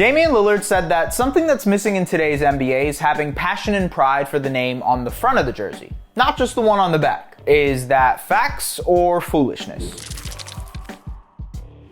Damian Lillard said that something that's missing in today's NBA is having passion and pride for the name on the front of the jersey, not just the one on the back. Is that facts or foolishness?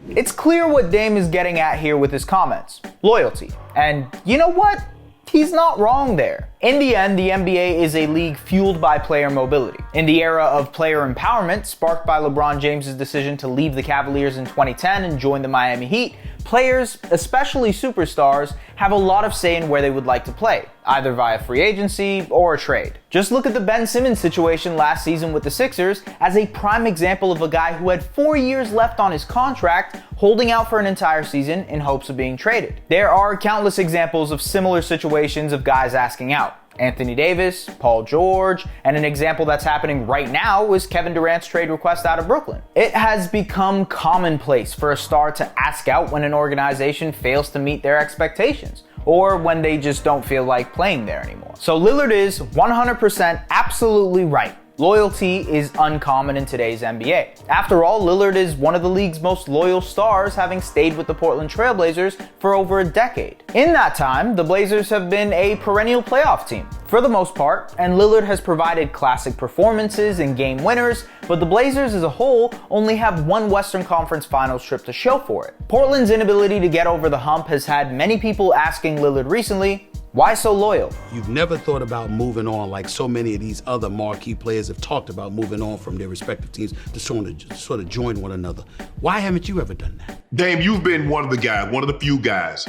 It's clear what Dame is getting at here with his comments. Loyalty. And you know what? He's not wrong there. In the end, the NBA is a league fueled by player mobility. In the era of player empowerment, sparked by LeBron James' decision to leave the Cavaliers in 2010 and join the Miami Heat, players, especially superstars, have a lot of say in where they would like to play, either via free agency or a trade. Just look at the Ben Simmons situation last season with the Sixers as a prime example of a guy who had 4 years left on his contract, holding out for an entire season in hopes of being traded. There are countless examples of similar situations of guys asking out. Anthony Davis, Paul George, and an example that's happening right now is Kevin Durant's trade request out of Brooklyn. It has become commonplace for a star to ask out when an organization fails to meet their expectations, or when they just don't feel like playing there anymore. So Lillard is 100% absolutely right. Loyalty is uncommon in today's NBA. After all, Lillard is one of the league's most loyal stars, having stayed with the Portland Trail Blazers for over a decade. In that time, the Blazers have been a perennial playoff team, for the most part, and Lillard has provided classic performances and game winners, but the Blazers as a whole only have one Western Conference Finals trip to show for it. Portland's inability to get over the hump has had many people asking Lillard recently, why so loyal? You've never thought about moving on like so many of these other marquee players have talked about moving on from their respective teams to sort of join one another. Why haven't you ever done that? Dame, you've been one of the guys, one of the few guys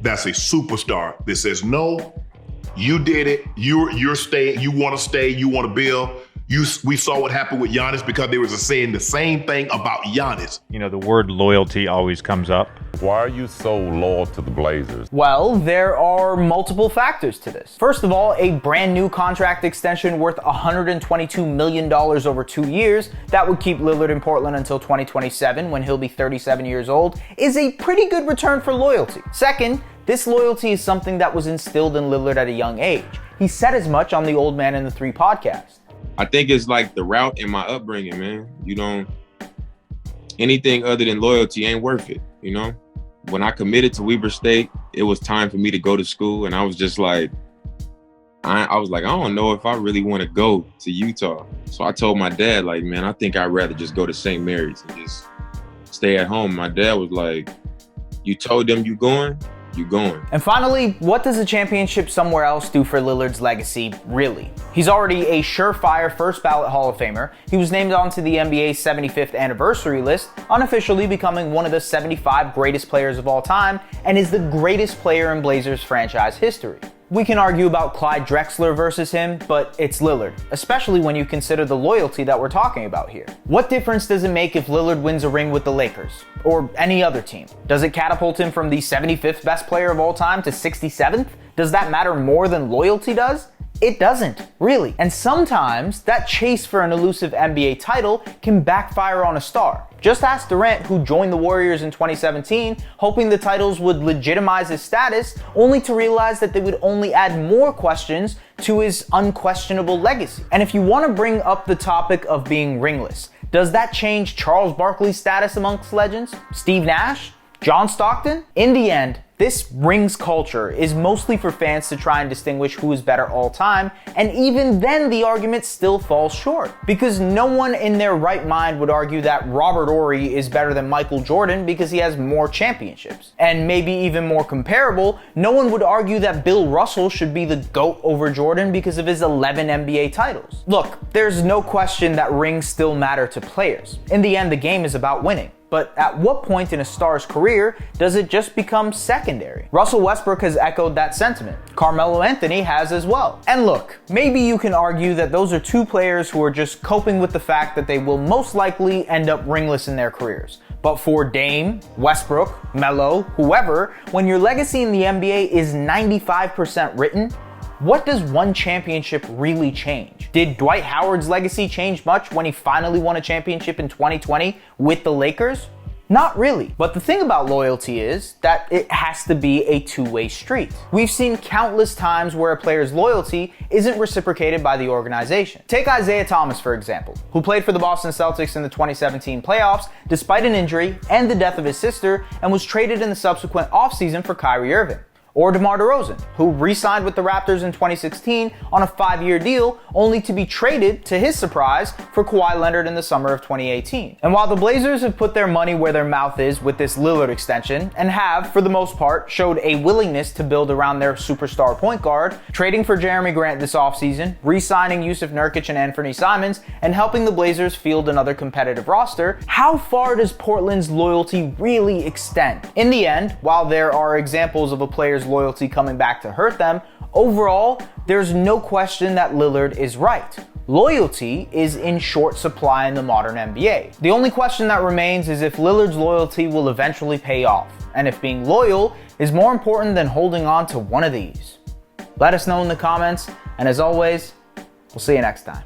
that's a superstar that says, no, you did it, you're staying, you want to stay, you want to build. We saw what happened with Giannis because they were saying the same thing about Giannis. You know, the word loyalty always comes up. Why are you so loyal to the Blazers? Well, there are multiple factors to this. First of all, a brand new contract extension worth $122 million over 2 years that would keep Lillard in Portland until 2027 when he'll be 37 years old is a pretty good return for loyalty. Second, this loyalty is something that was instilled in Lillard at a young age. He said as much on the Old Man and the Three podcast. I think it's like the route in my upbringing, man. Anything other than loyalty ain't worth it, you know? When I committed to Weber State, it was time for me to go to school, and I was just like, I don't know if I really want to go to Utah. So I told my dad, like, man, I think I'd rather just go to St. Mary's and just stay at home. My dad was like, you told them you going? You going. And finally, what does a championship somewhere else do for Lillard's legacy, really? He's already a surefire first ballot Hall of Famer. He was named onto the NBA's 75th anniversary list, unofficially becoming one of the 75 greatest players of all time, and is the greatest player in Blazers franchise history. We can argue about Clyde Drexler versus him, but it's Lillard, especially when you consider the loyalty that we're talking about here. What difference does it make if Lillard wins a ring with the Lakers, or any other team? Does it catapult him from the 75th best player of all time to 67th? Does that matter more than loyalty does? It doesn't, really. And sometimes that chase for an elusive NBA title can backfire on a star. Just ask Durant, who joined the Warriors in 2017, hoping the titles would legitimize his status, only to realize that they would only add more questions to his unquestionable legacy. And if you want to bring up the topic of being ringless, does that change Charles Barkley's status amongst legends? Steve Nash? John Stockton? In the end, this rings culture is mostly for fans to try and distinguish who is better all time, and even then the argument still falls short. Because no one in their right mind would argue that Robert Horry is better than Michael Jordan because he has more championships. And maybe even more comparable, no one would argue that Bill Russell should be the GOAT over Jordan because of his 11 NBA titles. Look, there's no question that rings still matter to players. In the end, the game is about winning. But at what point in a star's career does it just become secondary? Russell Westbrook has echoed that sentiment. Carmelo Anthony has as well. And look, maybe you can argue that those are two players who are just coping with the fact that they will most likely end up ringless in their careers. But for Dame, Westbrook, Melo, whoever, when your legacy in the NBA is 95% written, what does one championship really change? Did Dwight Howard's legacy change much when he finally won a championship in 2020 with the Lakers? Not really. But the thing about loyalty is that it has to be a two-way street. We've seen countless times where a player's loyalty isn't reciprocated by the organization. Take Isaiah Thomas, for example, who played for the Boston Celtics in the 2017 playoffs despite an injury and the death of his sister, and was traded in the subsequent offseason for Kyrie Irving. Or DeMar DeRozan, who re-signed with the Raptors in 2016 on a 5-year deal, only to be traded, to his surprise, for Kawhi Leonard in the summer of 2018. And while the Blazers have put their money where their mouth is with this Lillard extension, and have, for the most part, showed a willingness to build around their superstar point guard, trading for Jeremy Grant this offseason, re-signing Yusuf Nurkic and Anthony Simons, and helping the Blazers field another competitive roster, how far does Portland's loyalty really extend? In the end, while there are examples of a player's loyalty coming back to hurt them, overall, there's no question that Lillard is right. Loyalty is in short supply in the modern NBA. The only question that remains is if Lillard's loyalty will eventually pay off, and if being loyal is more important than holding on to one of these. Let us know in the comments, and as always, we'll see you next time.